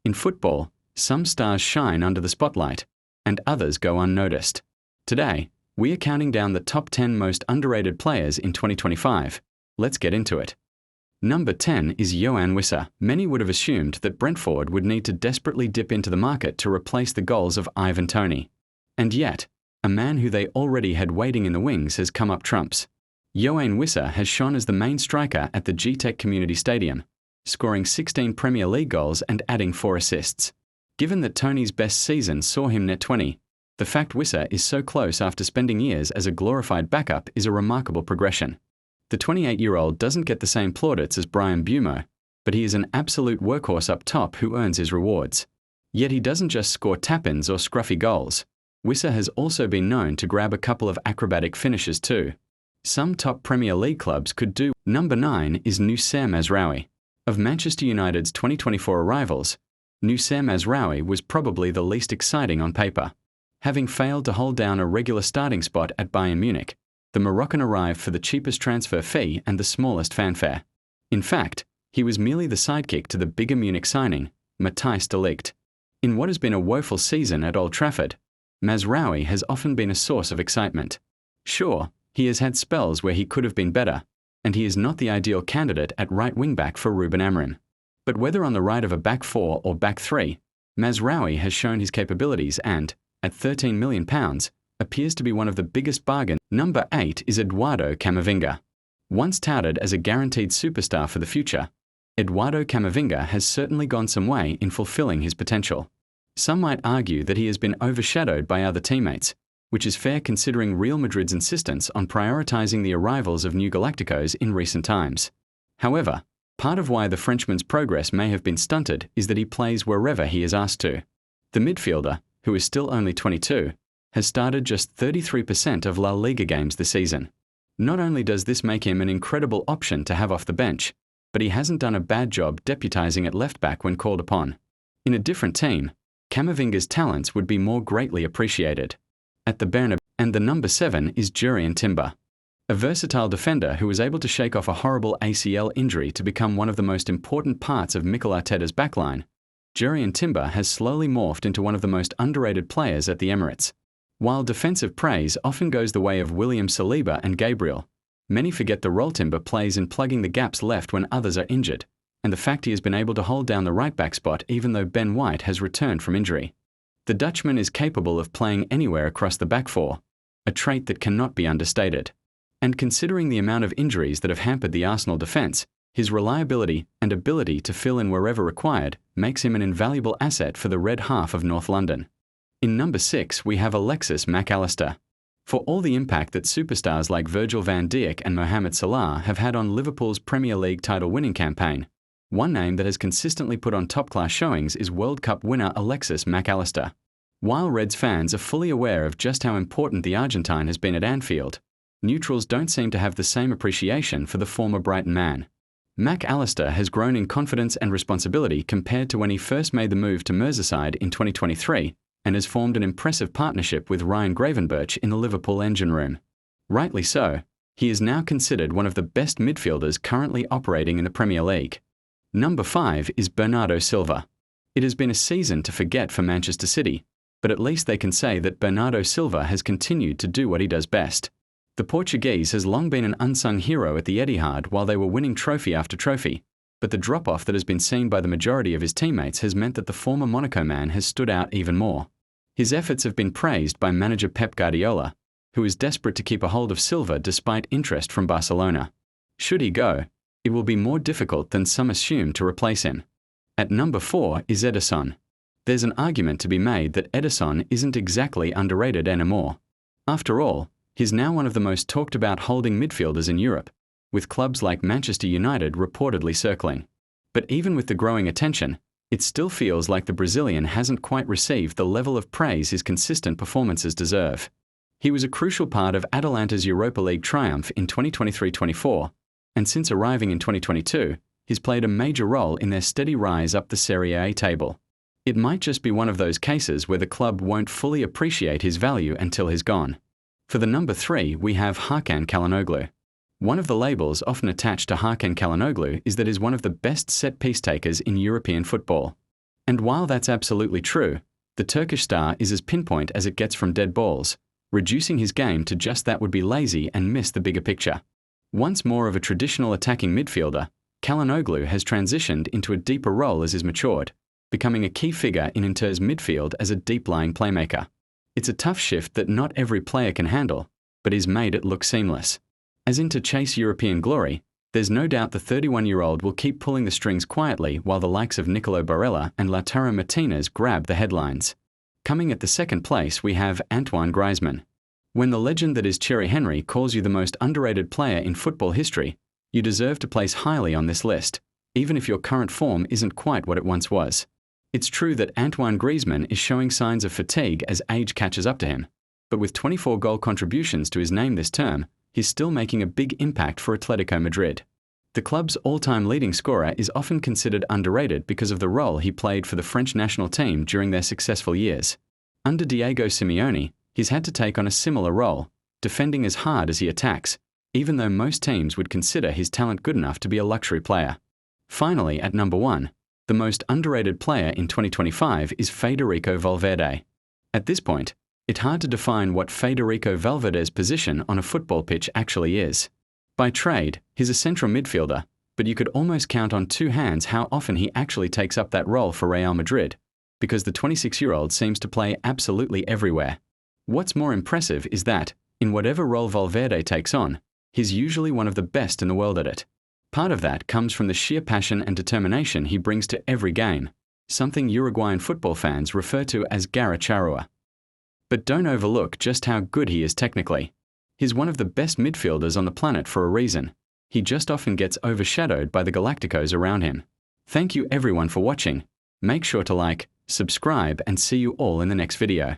In football, some stars shine under the spotlight, and others go unnoticed. Today, we are counting down the top 10 most underrated players in 2025. Let's get into it. Number 10 is Yoane Wissa. Many would have assumed that Brentford would need to desperately dip into the market to replace the goals of Ivan Toney. And yet, a man who they already had waiting in the wings has come up trumps. Yoane Wissa has shone as the main striker at the G-Tech Community Stadium, scoring 16 Premier League goals and adding 4 assists. Given that Toney's best season saw him net 20, the fact Wissa is so close after spending years as a glorified backup is a remarkable progression. The 28-year-old doesn't get the same plaudits as Brian Bumo, but he is an absolute workhorse up top who earns his rewards. Yet he doesn't just score tap-ins or scruffy goals. Wissa has also been known to grab a couple of acrobatic finishes too. Some top Premier League clubs could do. Number 9 is Noussair Mazraoui. Of Manchester United's 2024 arrivals, Noussair Mazraoui was probably the least exciting on paper. Having failed to hold down a regular starting spot at Bayern Munich, the Moroccan arrived for the cheapest transfer fee and the smallest fanfare. In fact, he was merely the sidekick to the bigger Munich signing, Matthijs de Ligt. In what has been a woeful season at Old Trafford, Mazraoui has often been a source of excitement. Sure, he has had spells where he could have been better, and he is not the ideal candidate at right wing-back for Ruben Amorim. But whether on the right of a back 4 or back 3, Mazraoui has shown his capabilities and, at £13 million, appears to be one of the biggest bargains. Number 8 is Eduardo Camavinga. Once touted as a guaranteed superstar for the future, Eduardo Camavinga has certainly gone some way in fulfilling his potential. Some might argue that he has been overshadowed by other teammates, which is fair considering Real Madrid's insistence on prioritizing the arrivals of new Galacticos in recent times. However, part of why the Frenchman's progress may have been stunted is that he plays wherever he is asked to. The midfielder, who is still only 22, has started just 33% of La Liga games this season. Not only does this make him an incredible option to have off the bench, but he hasn't done a bad job deputizing at left-back when called upon. In a different team, Camavinga's talents would be more greatly appreciated. At the Bernabeu. And the number 7 is Jurrien Timber. A versatile defender who was able to shake off a horrible ACL injury to become one of the most important parts of Mikel Arteta's backline, Jurrien Timber has slowly morphed into one of the most underrated players at the Emirates. While defensive praise often goes the way of William Saliba and Gabriel, many forget the role Timber plays in plugging the gaps left when others are injured, and the fact he has been able to hold down the right-back spot even though Ben White has returned from injury. The Dutchman is capable of playing anywhere across the back 4, a trait that cannot be understated. And considering the amount of injuries that have hampered the Arsenal defence, his reliability and ability to fill in wherever required makes him an invaluable asset for the red half of North London. In number 6 we have Alexis Mac Allister. For all the impact that superstars like Virgil van Dijk and Mohamed Salah have had on Liverpool's Premier League title-winning campaign, one name that has consistently put on top-class showings is World Cup winner Alexis Mac Allister. While Reds fans are fully aware of just how important the Argentine has been at Anfield, neutrals don't seem to have the same appreciation for the former Brighton man. Mac Allister has grown in confidence and responsibility compared to when he first made the move to Merseyside in 2023 and has formed an impressive partnership with Ryan Gravenberch in the Liverpool engine room. Rightly so, he is now considered one of the best midfielders currently operating in the Premier League. Number 5 is Bernardo Silva. It has been a season to forget for Manchester City, but at least they can say that Bernardo Silva has continued to do what he does best. The Portuguese has long been an unsung hero at the Etihad while they were winning trophy after trophy, but the drop-off that has been seen by the majority of his teammates has meant that the former Monaco man has stood out even more. His efforts have been praised by manager Pep Guardiola, who is desperate to keep a hold of Silva despite interest from Barcelona. Should he go, it will be more difficult than some assume to replace him. At number 4 is Ederson. There's an argument to be made that Ederson isn't exactly underrated anymore. After all, he's now one of the most talked about holding midfielders in Europe, with clubs like Manchester United reportedly circling. But even with the growing attention, it still feels like the Brazilian hasn't quite received the level of praise his consistent performances deserve. He was a crucial part of Atalanta's Europa League triumph in 2023-24, and since arriving in 2022, he's played a major role in their steady rise up the Serie A table. It might just be one of those cases where the club won't fully appreciate his value until he's gone. For the number 3, we have Hakan Çalhanoğlu. One of the labels often attached to Hakan Çalhanoğlu is that he's one of the best set-piece takers in European football. And while that's absolutely true, the Turkish star is as pinpoint as it gets from dead balls, reducing his game to just that would be lazy and miss the bigger picture. Once more of a traditional attacking midfielder, Çalhanoğlu has transitioned into a deeper role as he's matured, becoming a key figure in Inter's midfield as a deep-lying playmaker. It's a tough shift that not every player can handle, but he's made it look seamless. As Inter chase European glory, there's no doubt the 31-year-old will keep pulling the strings quietly while the likes of Nicolo Barella and Lautaro Martinez grab the headlines. Coming at the second place, we have Antoine Griezmann. When the legend that is Thierry Henry calls you the most underrated player in football history, you deserve to place highly on this list, even if your current form isn't quite what it once was. It's true that Antoine Griezmann is showing signs of fatigue as age catches up to him, but with 24 goal contributions to his name this term, he's still making a big impact for Atletico Madrid. The club's all-time leading scorer is often considered underrated because of the role he played for the French national team during their successful years. Under Diego Simeone, he's had to take on a similar role, defending as hard as he attacks, even though most teams would consider his talent good enough to be a luxury player. Finally, at number 1, the most underrated player in 2025 is Federico Valverde. At this point, it's hard to define what Federico Valverde's position on a football pitch actually is. By trade, he's a central midfielder, but you could almost count on two hands how often he actually takes up that role for Real Madrid, because the 26-year-old seems to play absolutely everywhere. What's more impressive is that, in whatever role Valverde takes on, he's usually one of the best in the world at it. Part of that comes from the sheer passion and determination he brings to every game, something Uruguayan football fans refer to as garra-charrua. But don't overlook just how good he is technically. He's one of the best midfielders on the planet for a reason. He just often gets overshadowed by the Galacticos around him. Thank you everyone for watching. Make sure to like, subscribe, and see you all in the next video.